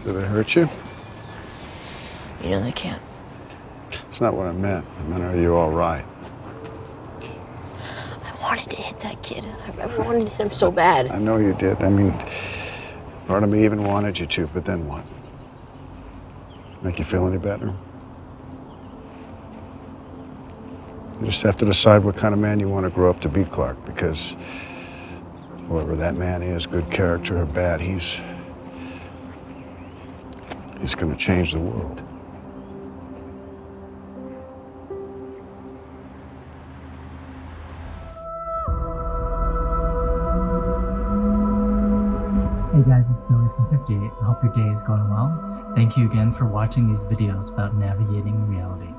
Did I hurt you? You know they can't. It's not what I meant. I meant, are you all right? I wanted to hit that kid. I wanted to hit him so bad. I know you did. I mean, part of me even wanted you to, but then what? Make you feel any better? You just have to decide what kind of man you want to grow up to be, Clark, because whoever that man is, good character or bad, he's going to change the world. Hey guys, it's Billy from FIFTY8. I hope your day is going well. Thank you again for watching these videos about navigating reality.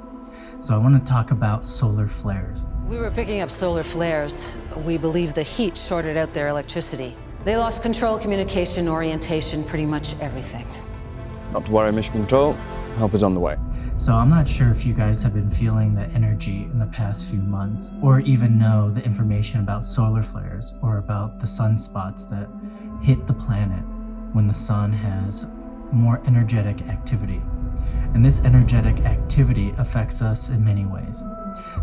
So I want to talk about solar flares. We were picking up solar flares. We believe the heat shorted out their electricity. They lost control, communication, orientation, pretty much everything. Not to worry, Mission Control. Help is on the way. So I'm not sure if you guys have been feeling the energy in the past few months, or even know the information about solar flares or about the sunspots that hit the planet when the sun has more energetic activity. And this energetic activity affects us in many ways.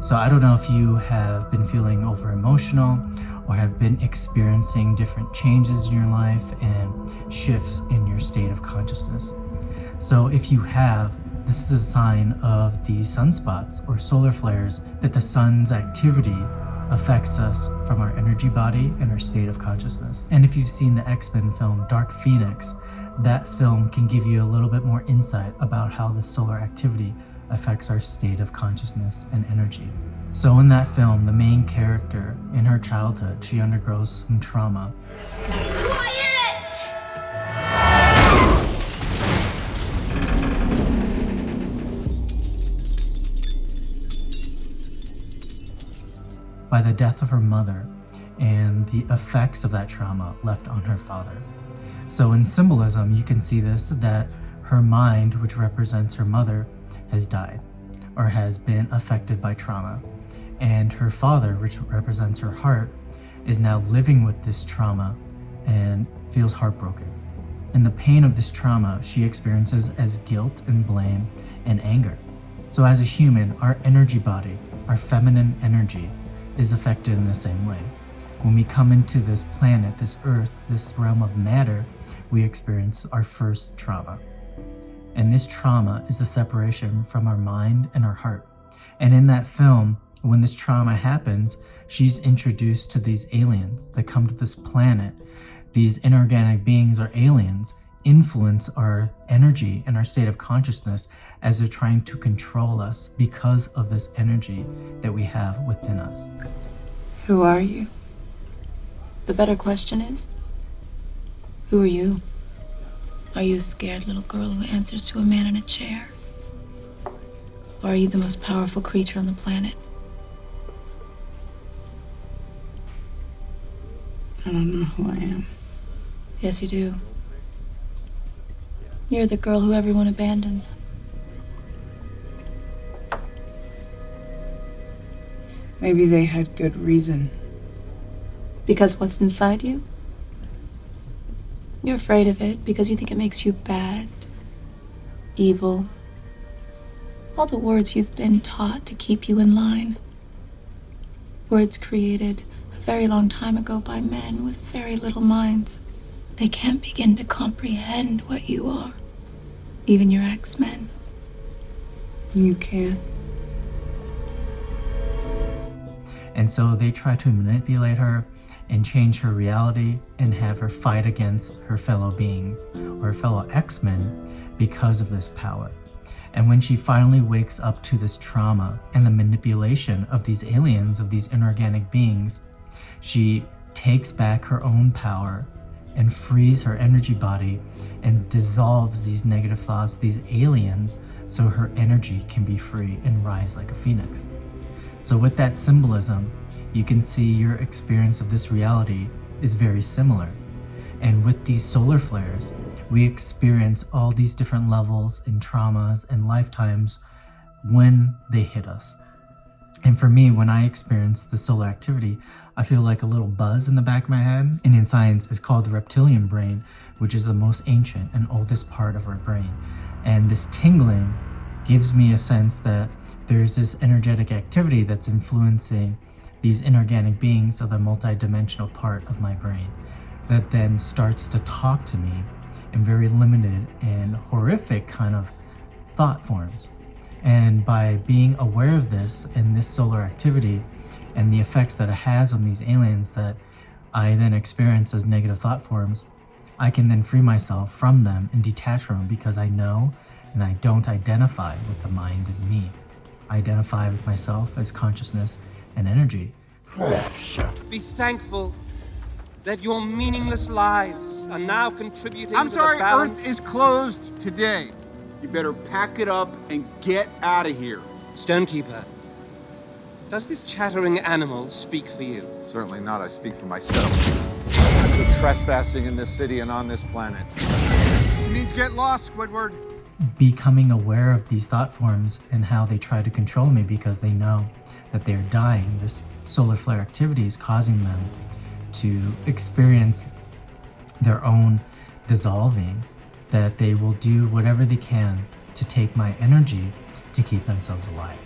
So I don't know if you have been feeling over emotional or have been experiencing different changes in your life and shifts in your state of consciousness. So if you have, this is a sign of the sunspots or solar flares that the sun's activity affects us from our energy body and our state of consciousness. And if you've seen the X-Men film Dark Phoenix, that film can give you a little bit more insight about how the solar activity affects our state of consciousness and energy. So in that film, the main character, in her childhood, she undergoes some trauma. By the death of her mother and the effects of that trauma left on her father. So in symbolism, you can see this, that her mind, which represents her mother, has died or has been affected by trauma. And her father, which represents her heart, is now living with this trauma and feels heartbroken. And the pain of this trauma she experiences as guilt and blame and anger. So as a human, our energy body, our feminine energy, is affected in the same way. When we come into this planet, this earth, this realm of matter, we experience our first trauma. And this trauma is the separation from our mind and our heart. And in that film, when this trauma happens, she's introduced to these aliens that come to this planet. These inorganic beings or aliens influence our energy and our state of consciousness as they're trying to control us because of this energy that we have within us. Who are you? The better question is, who are you? Are you a scared little girl who answers to a man in a chair? Or are you the most powerful creature on the planet? I don't know who I am. Yes, you do. You're the girl who everyone abandons. Maybe they had good reason. Because what's inside you? You're afraid of it because you think it makes you bad, evil. All the words you've been taught to keep you in line. Words created a very long time ago by men with very little minds. They can't begin to comprehend what you are. Even your X-Men. You can. And so they try to manipulate her and change her reality and have her fight against her fellow beings or fellow X-Men because of this power. And when she finally wakes up to this trauma and the manipulation of these aliens, of these inorganic beings, she takes back her own power and frees her energy body and dissolves these negative thoughts, these aliens, so her energy can be free and rise like a phoenix. So with that symbolism, you can see your experience of this reality is very similar. And with these solar flares, we experience all these different levels and traumas and lifetimes when they hit us. And for me, when I experienced the solar activity, I feel like a little buzz in the back of my head. And in science, it's called the reptilian brain, which is the most ancient and oldest part of our brain. And this tingling gives me a sense that there's this energetic activity that's influencing these inorganic beings of the multidimensional part of my brain that then starts to talk to me in very limited and horrific kind of thought forms. And by being aware of this and this solar activity and the effects that it has on these aliens that I then experience as negative thought forms, I can then free myself from them and detach from them because I know and I don't identify with the mind as me. I identify with myself as consciousness and energy. Be thankful that your meaningless lives are now contributing to the balance. Earth is closed today. You better pack it up and get out of here. Stonekeeper, does this chattering animal speak for you? Certainly not. I speak for myself. I've been trespassing in this city and on this planet. It means get lost, Squidward. Becoming aware of these thought forms and how they try to control me because they know that they're dying. This solar flare activity is causing them to experience their own dissolving, that they will do whatever they can to take my energy to keep themselves alive.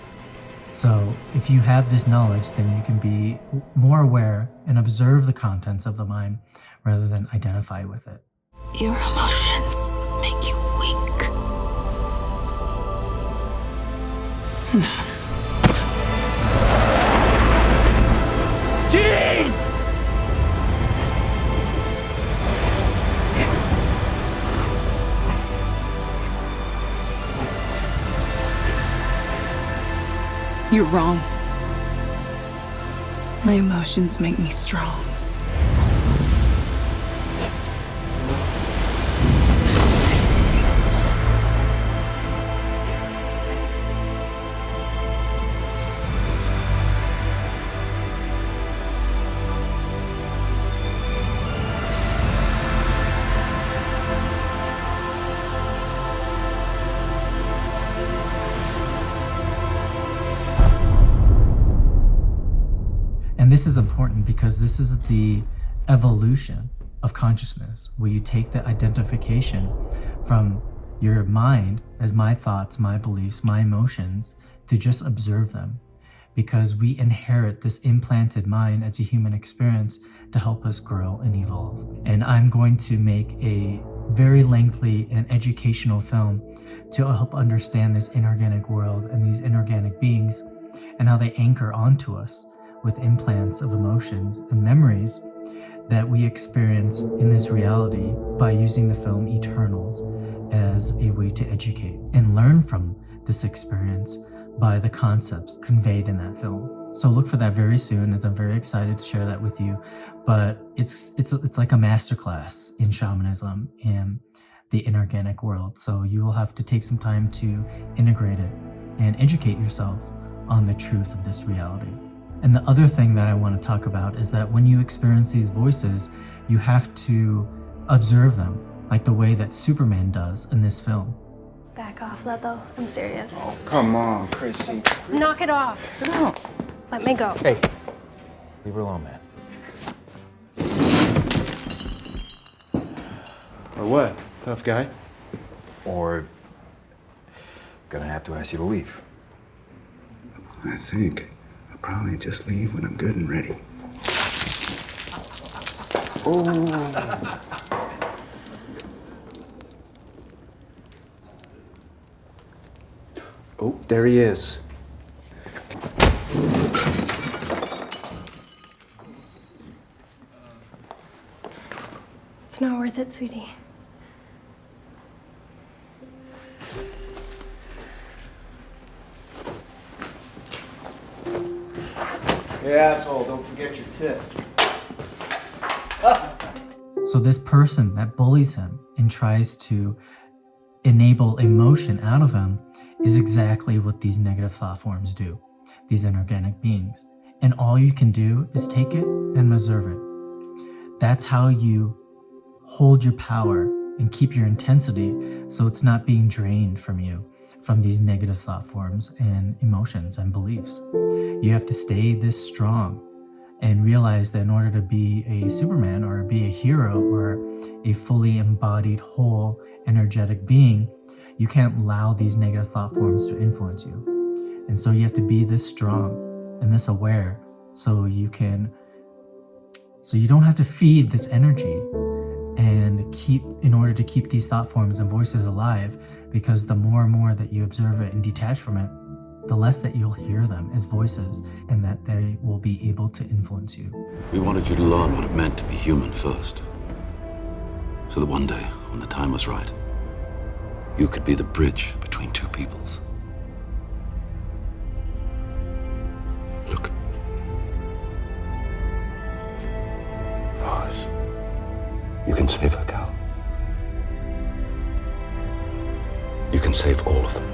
So if you have this knowledge, then you can be more aware and observe the contents of the mind rather than identify with it. Your emotions make you weak. Gene! You're wrong. My emotions make me strong. And this is important because this is the evolution of consciousness, where you take the identification from your mind as my thoughts, my beliefs, my emotions, to just observe them. Because we inherit this implanted mind as a human experience to help us grow and evolve. And I'm going to make a very lengthy and educational film to help understand this inorganic world and these inorganic beings and how they anchor onto us with implants of emotions and memories that we experience in this reality by using the film Eternals as a way to educate and learn from this experience by the concepts conveyed in that film. So look for that very soon, as I'm very excited to share that with you. But it's like a masterclass in shamanism and the inorganic world. So you will have to take some time to integrate it and educate yourself on the truth of this reality. And the other thing that I want to talk about is that when you experience these voices, you have to observe them, like the way that Superman does in this film. Back off, Leto. I'm serious. Oh, come on, Chrissy. Knock it off. Sit down. Let me go. Hey, leave her alone, man. Or what? Tough guy? Or gonna have to ask you to leave. I think I'll probably just leave when I'm good and ready. Oh, there he is. It's not worth it, sweetie. Hey, asshole, don't forget your tip. So this person that bullies him and tries to enable emotion out of him is exactly what these negative thought forms do, these inorganic beings. And all you can do is take it and observe it. That's how you hold your power and keep your intensity so it's not being drained from you, from these negative thought forms and emotions and beliefs. You have to stay this strong and realize that in order to be a Superman or be a hero or a fully embodied, whole, energetic being, you can't allow these negative thought forms to influence you. And so you have to be this strong and this aware so you don't have to feed this energy and in order to keep these thought forms and voices alive, because the more and more that you observe it and detach from it, the less that you'll hear them as voices and that they will be able to influence you. We wanted you to learn what it meant to be human first. So that one day, when the time was right, you could be the bridge between two peoples. Look. Boss, you can save her, Cal. You can save all of them.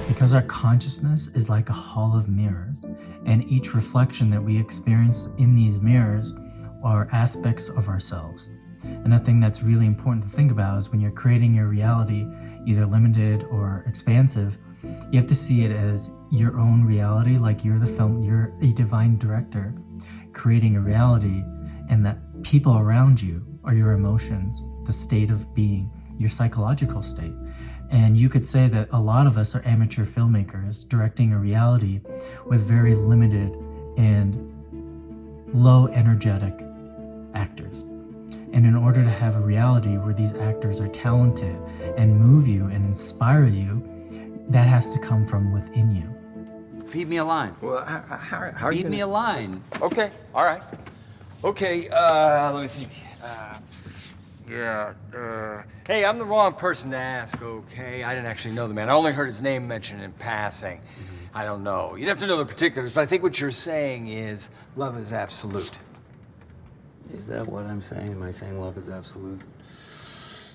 Because our consciousness is like a hall of mirrors, and each reflection that we experience in these mirrors are aspects of ourselves. And a thing that's really important to think about is when you're creating your reality, either limited or expansive, you have to see it as your own reality, like you're a divine director creating a reality, and that people around you are your emotions, the state of being, your psychological state. And you could say that a lot of us are amateur filmmakers directing a reality with very limited and low energetic actors. And in order to have a reality where these actors are talented and move you and inspire you, that has to come from within you. Feed me a line. Well, how are you Feed me a line. Okay, all right. Okay, let me think. Hey, I'm the wrong person to ask, okay? I didn't actually know the man. I only heard his name mentioned in passing. I don't know. You'd have to know the particulars, but I think what you're saying is love is absolute. Is that what I'm saying? Am I saying love is absolute?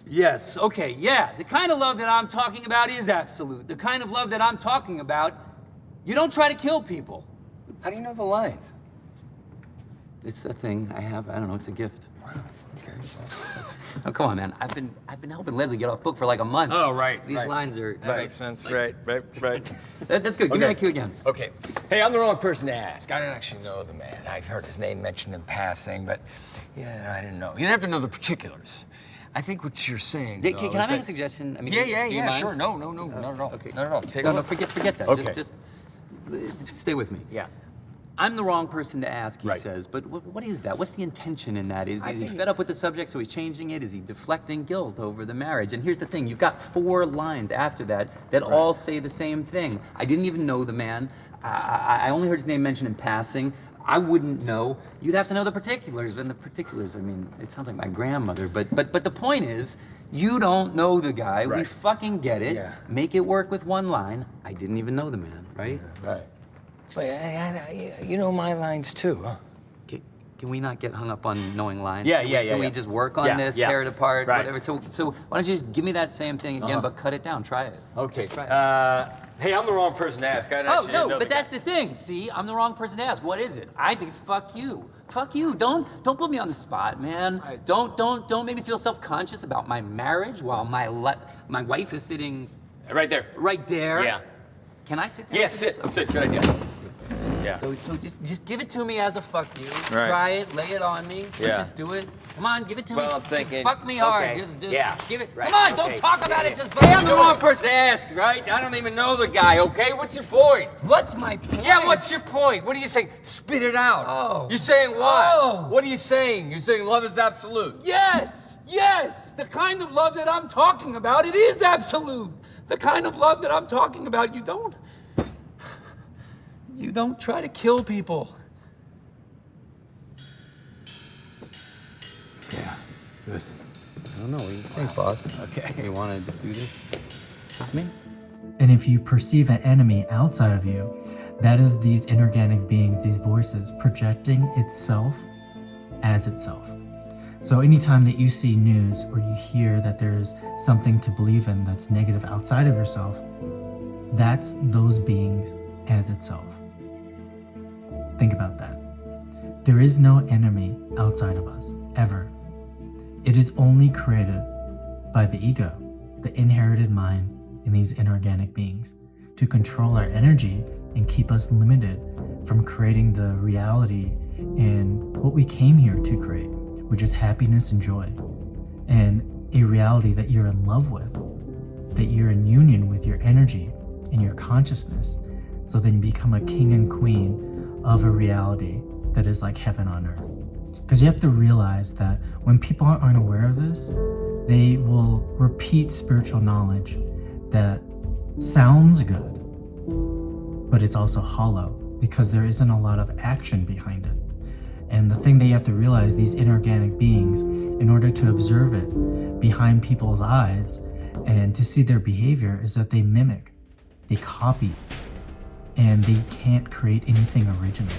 Yes, okay, yeah. The kind of love that I'm talking about is absolute. The kind of love that I'm talking about, you don't try to kill people. How do you know the lines? It's a thing I have. I don't know. It's a gift. Wow. Okay. Oh, come on, man. I've been helping Leslie get off book for like a month. Oh, right. These lines are. That makes sense. Like, Right. That's good. Give me that cue again. Okay. Hey, I'm the wrong person to ask. I don't actually know the man. I've heard his name mentioned in passing, but yeah, I didn't know. You don't have to know the particulars. I think what you're saying. Can I make a suggestion? I mean, yeah, do you mind? sure. No, not at all. Okay. Not at all. No, forget that. Okay. Just stay with me. Yeah. I'm the wrong person to ask, he Right. says, but what is that? What's the intention in that? Is he fed up with the subject, so he's changing it? Is he deflecting guilt over the marriage? And here's the thing, you've got 4 lines after that all say the same thing. I didn't even know the man. I only heard his name mentioned in passing. I wouldn't know. You'd have to know the particulars, and the particulars, I mean, it sounds like my grandmother, but the point is, you don't know the guy. Right. We fucking get it. Yeah. Make it work with 1 line. I didn't even know the man, right? Yeah, right. But you know my lines too, huh? Can we not get hung up on knowing lines? Yeah. Can we just work on this, tear it apart, Right. whatever? So why don't you just give me that same thing again, but cut it down, try it. Okay. Just try it. Hey, I'm the wrong person to ask. I actually didn't know but that's the thing. See, I'm the wrong person to ask. What is it? I think it's fuck you. Fuck you. Don't put me on the spot, man. Don't make me feel self-conscious about my marriage while my wife is sitting right there. Right there. Yeah. Can I sit down? Yeah, sit. Good idea. Yeah. So just give it to me as a fuck you. Right. Try it, lay it on me. Yeah. Let's just do it. Come on, give it to me. Well, I'm thinking. Fuck me hard. Okay. Just give it. Right. Come on, Okay. don't talk about it. Just Hey, I'm the do wrong it. person to ask, right? I don't even know the guy. Okay, what's your point? What's my point? Yeah, what's your point? What are you saying? Spit it out. Oh. You're saying what? Oh. What are you saying? You're saying love is absolute. Yes. The kind of love that I'm talking about, it is absolute. The kind of love that I'm talking about, you don't try to kill people. Yeah. Good. I don't know. What do you think, boss? Okay. You want to do this with me? And if you perceive an enemy outside of you, that is these inorganic beings, these voices, projecting itself as itself. So anytime that you see news or you hear that there's something to believe in that's negative outside of yourself, that's those beings as itself. Think about that. There is no enemy outside of us, ever. It is only created by the ego, the inherited mind in these inorganic beings, to control our energy and keep us limited from creating the reality and what we came here to create, which is happiness and joy, and a reality that you're in love with, that you're in union with your energy and your consciousness, so then you become a king and queen of a reality that is like heaven on earth. Because you have to realize that when people aren't aware of this, they will repeat spiritual knowledge that sounds good, but it's also hollow because there isn't a lot of action behind it. And the thing that you have to realize, these inorganic beings, in order to observe it behind people's eyes and to see their behavior, is that they mimic, they copy, and they can't create anything original.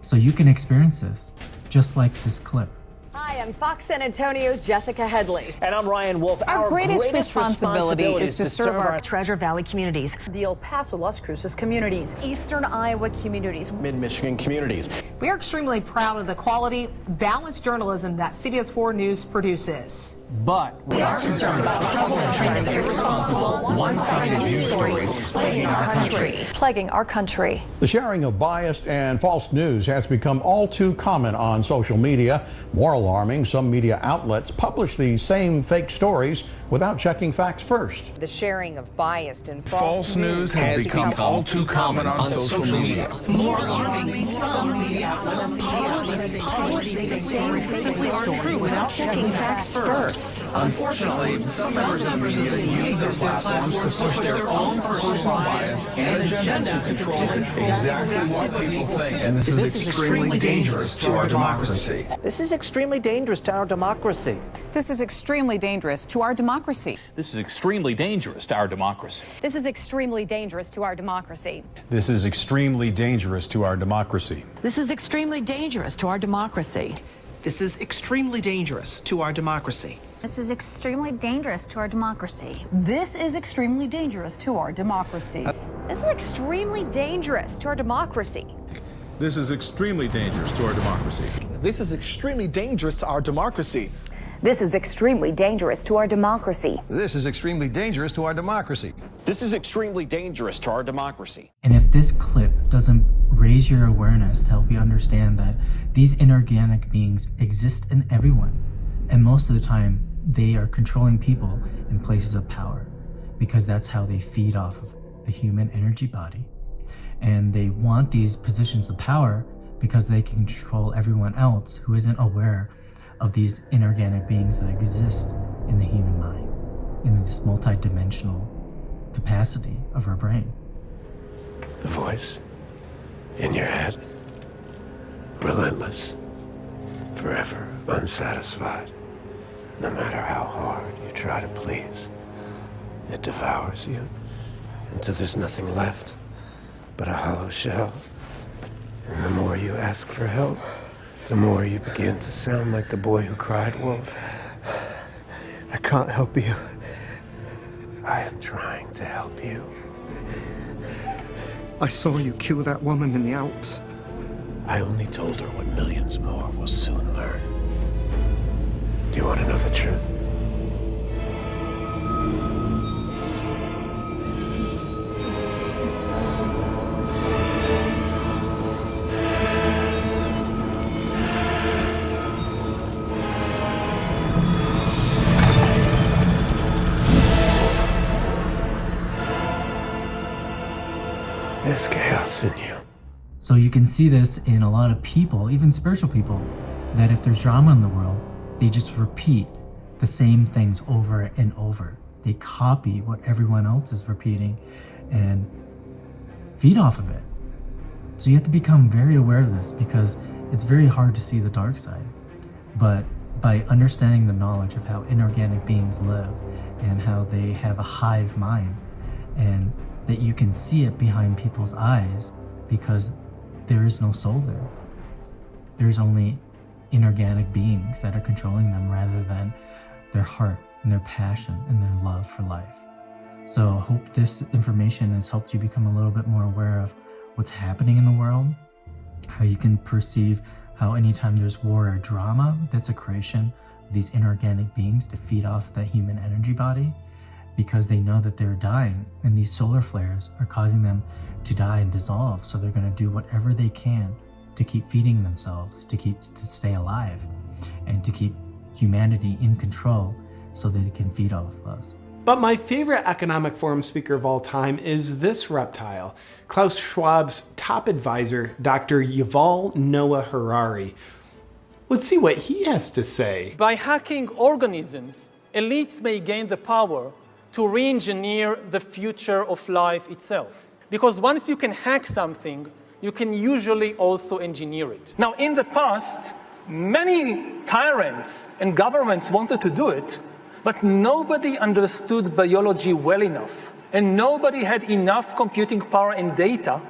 So you can experience this, just like this clip. Hi, I'm Fox San Antonio's Jessica Headley. And I'm Ryan Wolf. Our greatest responsibility is to serve our Treasure Valley communities, the El Paso, Las Cruces communities, Eastern Iowa communities, Mid-Michigan communities. We are extremely proud of the quality, balanced journalism that CBS 4 News produces. But we are concerned about trouble and trend of irresponsible, one-sided news stories plaguing our country. Plaguing our country. The sharing of biased and false news has become all too common on social media. More alarming, some media outlets publish these same fake stories without checking facts first. The sharing of biased and false news has become all too common on social media. More alarming, some media outlets publish these same fake aren't true without checking facts first. Unfortunately, some members of the media use their platforms to push their own personal bias and agenda to control exactly what people think. And this is extremely dangerous to our democracy. this is extremely dangerous to our democracy. This is extremely dangerous to our democracy. This is extremely dangerous to our democracy. This is extremely dangerous to our democracy. This is extremely dangerous to our democracy. This is extremely dangerous to our democracy. This is extremely dangerous to our democracy. This is extremely dangerous to our democracy. This is extremely dangerous to our democracy. This is extremely dangerous to our democracy. This is extremely dangerous to our democracy. This is extremely dangerous to our democracy. This is extremely dangerous to our democracy. This is extremely dangerous to our democracy. This is extremely dangerous to our democracy. And if this clip doesn't raise your awareness to help you understand that these inorganic beings exist in everyone, and most of the time they are controlling people in places of power, because that's how they feed off of the human energy body. And they want these positions of power because they can control everyone else who isn't aware of these inorganic beings that exist in the human mind, in this multi-dimensional capacity of our brain. The voice in your head, relentless, forever unsatisfied. No matter how hard you try to please, it devours you until there's nothing left but a hollow shell. And the more you ask for help, the more you begin to sound like the boy who cried wolf. I can't help you. I am trying to help you. I saw you kill that woman in the Alps. I only told her what millions more will soon learn. Do you want to know the truth? There's chaos in you. So you can see this in a lot of people, even spiritual people, that if there's drama in the world, they just repeat the same things over and over. They copy what everyone else is repeating and feed off of it. So you have to become very aware of this, because it's very hard to see the dark side. But by understanding the knowledge of how inorganic beings live and how they have a hive mind, and that you can see it behind people's eyes because there is no soul there. There's only inorganic beings that are controlling them rather than their heart and their passion and their love for life. So I hope this information has helped you become a little bit more aware of what's happening in the world, how you can perceive how anytime there's war or drama, that's a creation of these inorganic beings to feed off the human energy body, because they know that they're dying, and these solar flares are causing them to die and dissolve. So they're going to do whatever they can to keep feeding themselves, to stay alive, and to keep humanity in control so they can feed off us. But my favorite economic forum speaker of all time is this reptile, Klaus Schwab's top advisor, Dr. Yuval Noah Harari. Let's see what he has to say. By hacking organisms, elites may gain the power to re-engineer the future of life itself. Because once you can hack something, you can usually also engineer it. Now, in the past, many tyrants and governments wanted to do it, but nobody understood biology well enough, and nobody had enough computing power and data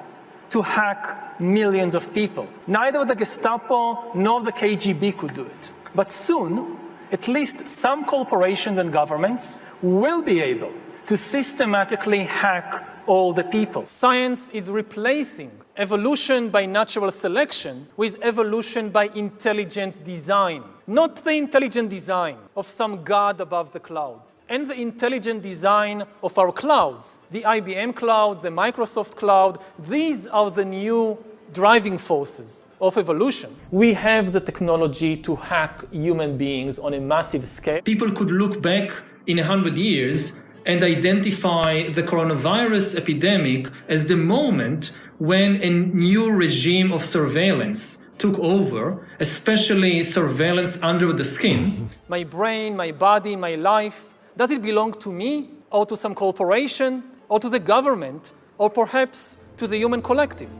to hack millions of people. Neither the Gestapo nor the KGB could do it. But soon, at least some corporations and governments will be able to systematically hack all the people. Science is replacing evolution by natural selection with evolution by intelligent design. Not the intelligent design of some god above the clouds, and the intelligent design of our clouds. The IBM cloud, the Microsoft cloud, these are the new driving forces of evolution. We have the technology to hack human beings on a massive scale. People could look back in 100 years and identify the coronavirus epidemic as the moment when a new regime of surveillance took over, especially surveillance under the skin. My brain, my body, my life, does it belong to me or to some corporation or to the government or perhaps to the human collective?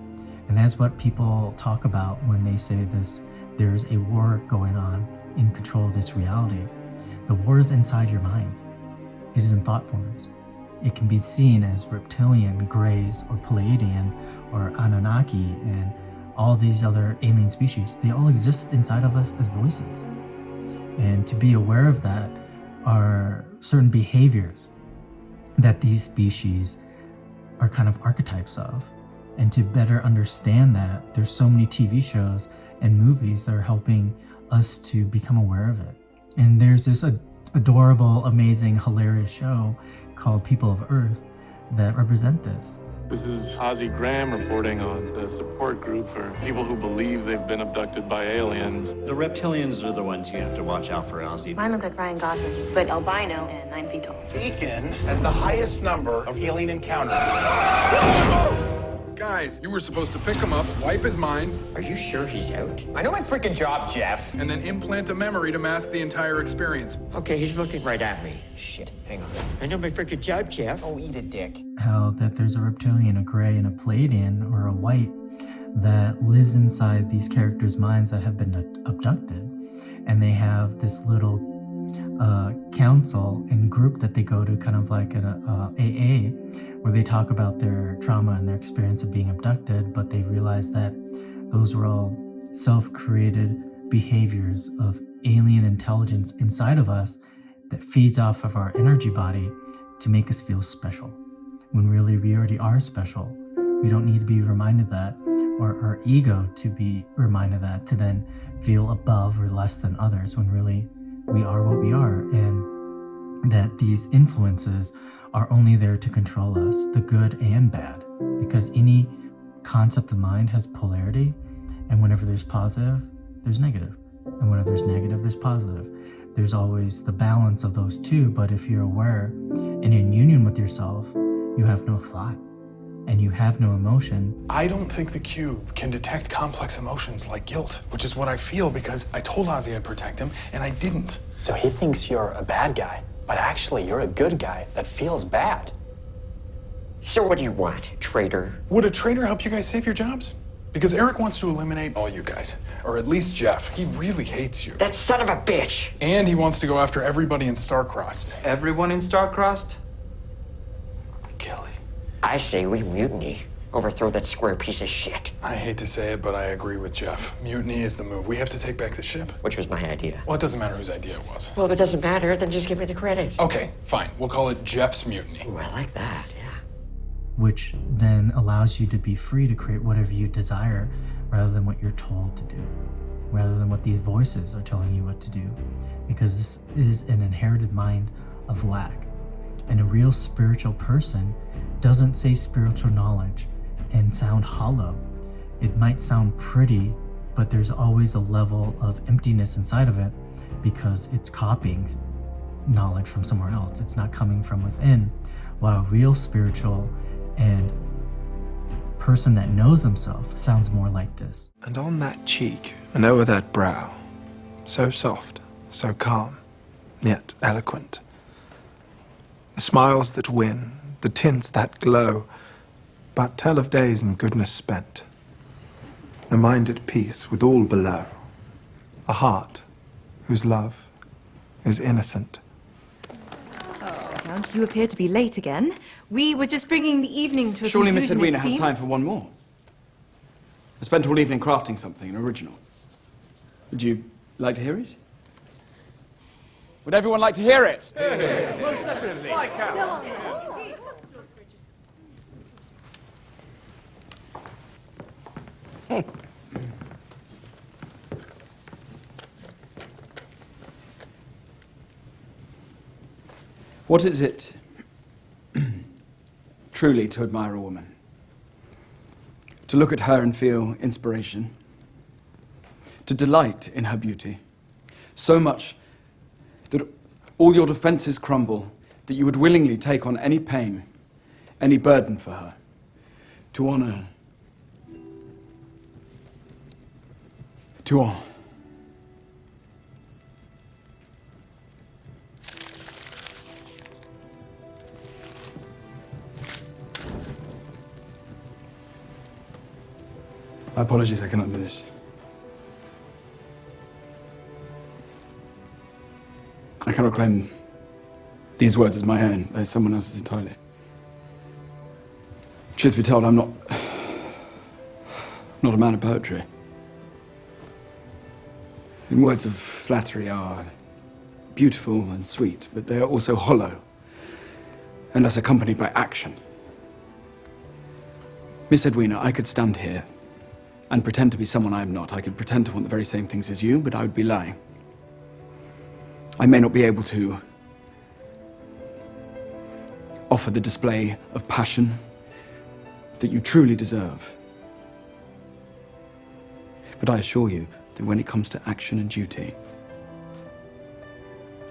And that's what people talk about when they say this, there's a war going on in control of this reality. The war is inside your mind. It is in thought forms. It can be seen as reptilian, Greys, or Pleiadian, or Anunnaki, and all these other alien species. They all exist inside of us as voices. And to be aware of that are certain behaviors that these species are kind of archetypes of. And to better understand that, there's so many TV shows and movies that are helping us to become aware of it. And there's this adorable, amazing, hilarious show called People of Earth that represent this. This is Ozzy Graham reporting on the support group for people who believe they've been abducted by aliens. The reptilians are the ones you have to watch out for, Ozzy. Mine look like Ryan Gosling, but albino and 9 feet tall. Beacon has the highest number of alien encounters. Guys, you were supposed to pick him up, wipe his mind. Are you sure he's out? I know my freaking job, Jeff. And then implant a memory to mask the entire experience. Okay, he's looking right at me. Shit, hang on. I know my freaking job, Jeff. Oh, eat a dick. How that there's a reptilian, a Grey, and a Pleiadian, or a White, that lives inside these characters' minds that have been abducted. And they have this little council and group that they go to, kind of like an AA, where they talk about their trauma and their experience of being abducted, but they realize that those were all self-created behaviors of alien intelligence inside of us that feeds off of our energy body to make us feel special, when really we already are special. We don't need to be reminded that, or our ego to be reminded that, to then feel above or less than others, when really we are what we are, and that these influences are only there to control us, the good and bad, because any concept of mind has polarity, and whenever there's positive, there's negative, and whenever there's negative, there's positive. There's always the balance of those two, but if you're aware and in union with yourself, you have no thought, and you have no emotion. I don't think the cube can detect complex emotions like guilt, which is what I feel because I told Ozzy I'd protect him, and I didn't. So he thinks you're a bad guy. But actually, you're a good guy that feels bad. So what do you want, traitor? Would a traitor help you guys save your jobs? Because Eric wants to eliminate all you guys. Or at least Jeff. He really hates you. That son of a bitch! And he wants to go after everybody in Starcrossed. Everyone in Starcrossed? Kelly. I say we mutiny. Overthrow that square piece of shit. I hate to say it, but I agree with Jeff. Mutiny is the move. We have to take back the ship. Which was my idea. Well, it doesn't matter whose idea it was. Well, if it doesn't matter, then just give me the credit. Okay, fine. We'll call it Jeff's mutiny. Ooh, I like that, yeah. Which then allows you to be free to create whatever you desire rather than what you're told to do, rather than what these voices are telling you what to do, because this is an inherited mind of lack. And a real spiritual person doesn't say spiritual knowledge and sound hollow. It might sound pretty, but there's always a level of emptiness inside of it because it's copying knowledge from somewhere else. It's not coming from within. While a real spiritual and person that knows themselves sounds more like this. And on that cheek and over that brow, so soft, so calm, yet eloquent. The smiles that win, the tints that glow, but tell of days in goodness spent. A mind at peace with all below, a heart whose love is innocent. Count, you appear to be late again. We were just bringing the evening to a Surely Miss conclusion, Edwina it has seems. time for one more. I spent all evening crafting something, an original. Would you like to hear it? Would everyone like to hear it? Yeah. Most definitely. What is it truly to admire a woman? To look at her and feel inspiration? To delight in her beauty? So much that all your defenses crumble, that you would willingly take on any pain, any burden for her. To honor. To honor. My apologies, I cannot do this. I cannot claim these words as my own. They're someone else's entirely. Truth be told, I'm not a man of poetry. And words of flattery are beautiful and sweet, but they are also hollow, unless accompanied by action. Miss Edwina, I could stand here and pretend to be someone I am not. I could pretend to want the very same things as you, but I would be lying. I may not be able to offer the display of passion that you truly deserve. But I assure you that when it comes to action and duty,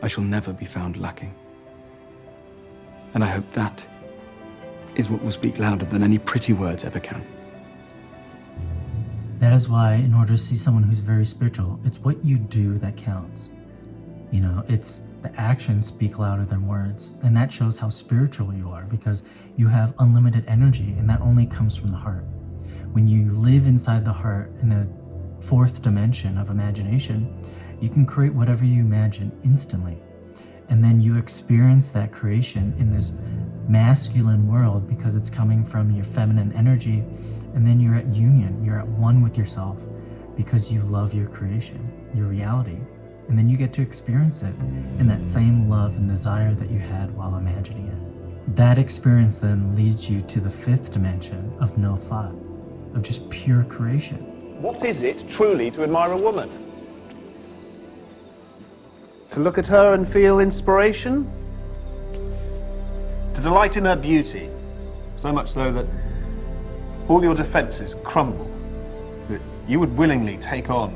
I shall never be found lacking. And I hope that is what will speak louder than any pretty words ever can. That is why, in order to see someone who's very spiritual, it's what you do that counts. You know, it's the actions speak louder than words. And that shows how spiritual you are, because you have unlimited energy, and that only comes from the heart. When you live inside the heart in a fourth dimension of imagination, you can create whatever you imagine instantly. And then you experience that creation in this masculine world because it's coming from your feminine energy. And then you're at union, you're at one with yourself because you love your creation, your reality. And then you get to experience it in that same love and desire that you had while imagining it. That experience then leads you to the fifth dimension of no thought, of just pure creation. What is it truly to admire a woman? To look at her and feel inspiration? To delight in her beauty, so much so that all your defenses crumble, that you would willingly take on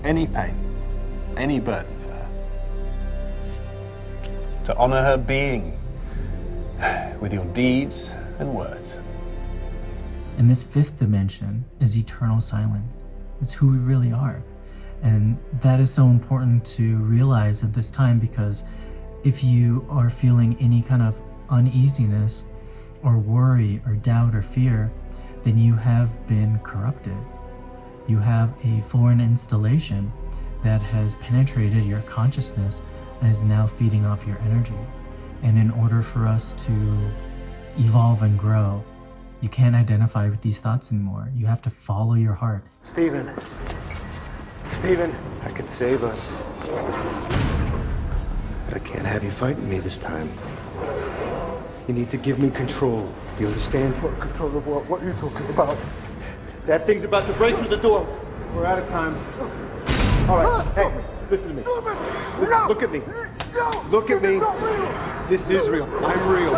any pain, any burden for her. To honor her being with your deeds and words. And this fifth dimension is eternal silence. It's who we really are. And that is so important to realize at this time, because if you are feeling any kind of uneasiness or worry or doubt or fear, then you have been corrupted. You have a foreign installation that has penetrated your consciousness and is now feeding off your energy. And in order for us to evolve and grow, you can't identify with these thoughts anymore. You have to follow your heart. Stephen, I could save us. But I can't have you fighting me this time. You need to give me control. Do you understand? What control of what? What are you talking about? That thing's about to break through the door. We're out of time. All right, hey, listen to me. Listen, look at me. Look at me. This is real. I'm real.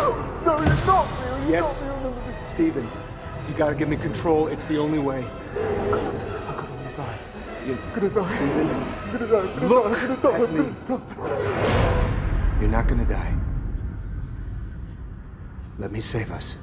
No, you're not real. Yes, Stephen, you gotta give me control. It's the only way. You're gonna die. Stephen, look at me. You're not gonna die. Let me save us.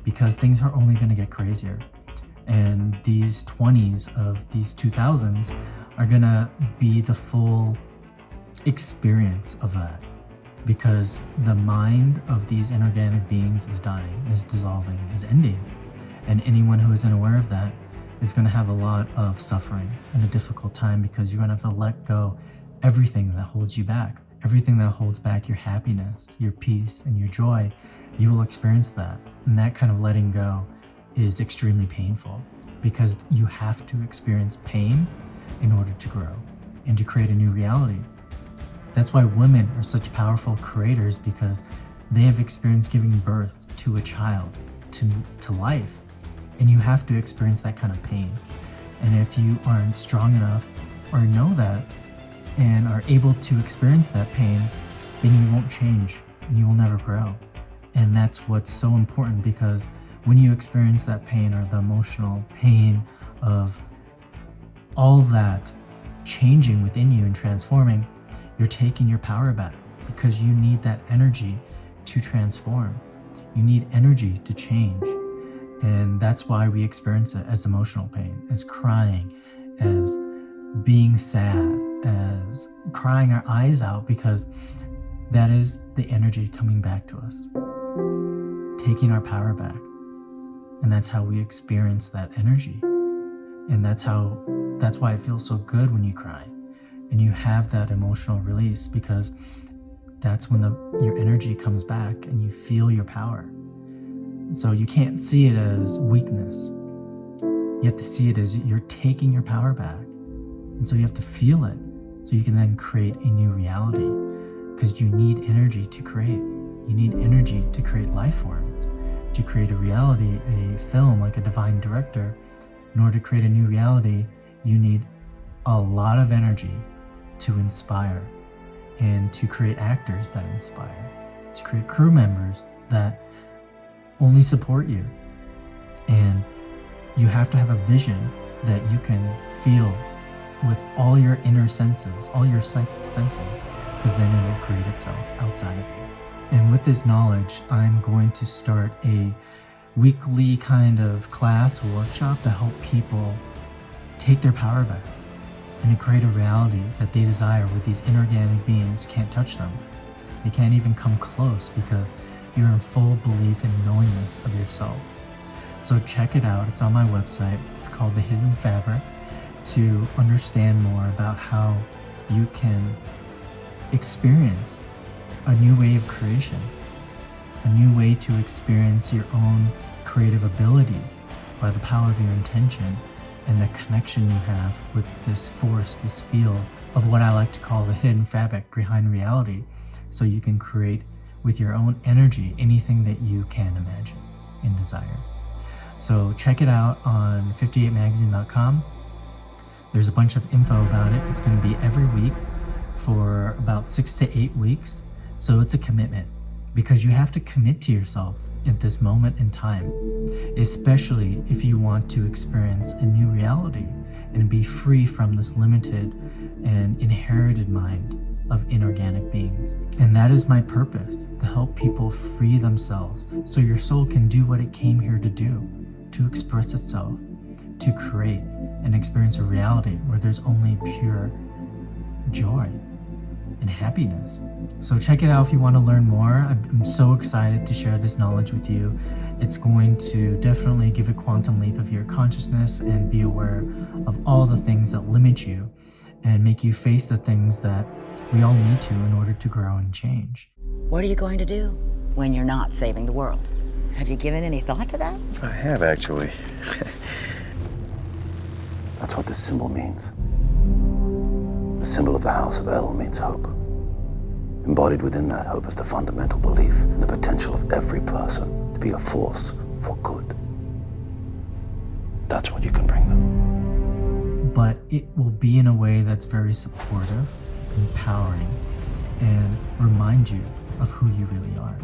Because things are only going to get crazier. And these 20s of these 2000s are going to be the full experience of that. Because the mind of these inorganic beings is dying, is dissolving, is ending. And anyone who isn't aware of that is going to have a lot of suffering and a difficult time, because you're going to have to let go everything that holds you back. Everything that holds back your happiness, your peace, and your joy, you will experience that. And that kind of letting go is extremely painful, because you have to experience pain in order to grow and to create a new reality. That's why women are such powerful creators, because they have experienced giving birth to a child, to life. And you have to experience that kind of pain. And if you aren't strong enough or know that and are able to experience that pain, then you won't change and you will never grow. And that's what's so important, because when you experience that pain, or the emotional pain of all that changing within you and transforming, you're taking your power back, because you need that energy to transform. You need energy to change. And that's why we experience it as emotional pain, as crying, as being sad, as crying our eyes out, because that is the energy coming back to us, taking our power back. And that's how we experience that energy. And that's why it feels so good when you cry and you have that emotional release, because that's when your energy comes back and you feel your power. So you can't see it as weakness. You have to see it as you're taking your power back. And so you have to feel it, so you can then create a new reality, because you need energy to create. You need energy to create life forms, to create a reality, a film, like a divine director. In order to create a new reality, you need a lot of energy to inspire, and to create actors that inspire, to create crew members that only support you. And you have to have a vision that you can feel with all your inner senses, all your psychic senses, because then it will create itself outside of you. And with this knowledge, I'm going to start a weekly kind of class or workshop to help people take their power back and to create a reality that they desire, where these inorganic beings can't touch them. They can't even come close, because you're in full belief and knowingness of yourself. So check it out. It's on my website. It's called The Hidden Fabric, to understand more about how you can experience a new way of creation, a new way to experience your own creative ability by the power of your intention and the connection you have with this force, this field of what I like to call the hidden fabric behind reality, so you can create with your own energy anything that you can imagine and desire. So check it out on FIFTY8magazine.com. There's a bunch of info about it. It's going to be every week for about 6 to 8 weeks. So it's a commitment, because you have to commit to yourself at this moment in time, especially if you want to experience a new reality and be free from this limited and inherited mind of inorganic beings. And that is my purpose, to help people free themselves so your soul can do what it came here to do, to express itself, to create and experience a reality where there's only pure joy and happiness. So check it out if you want to learn more. I'm so excited to share this knowledge with you. It's going to definitely give a quantum leap of your consciousness and be aware of all the things that limit you, and make you face the things that We all need to in order to grow and change. What are you going to do when you're not saving the world? Have you given any thought to that? I have, actually. That's what this symbol means. The symbol of the House of El means hope. Embodied within that hope is the fundamental belief in the potential of every person to be a force for good. That's what you can bring them. But it will be in a way that's very supportive, empowering, and remind you of who you really are.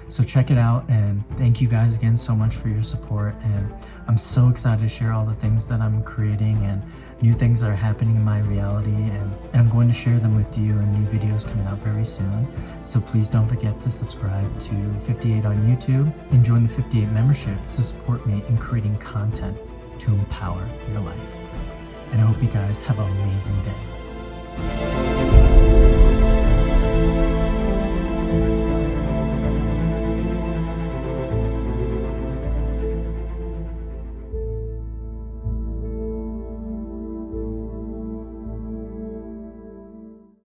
So check it out, and thank you guys again so much for your support. And I'm so excited to share all the things that I'm creating and new things that are happening in my reality, and I'm going to share them with you in new videos coming out very soon. So please don't forget to subscribe to 58 on YouTube and join the 58 membership to support me in creating content to empower your life. And I hope you guys have an amazing day.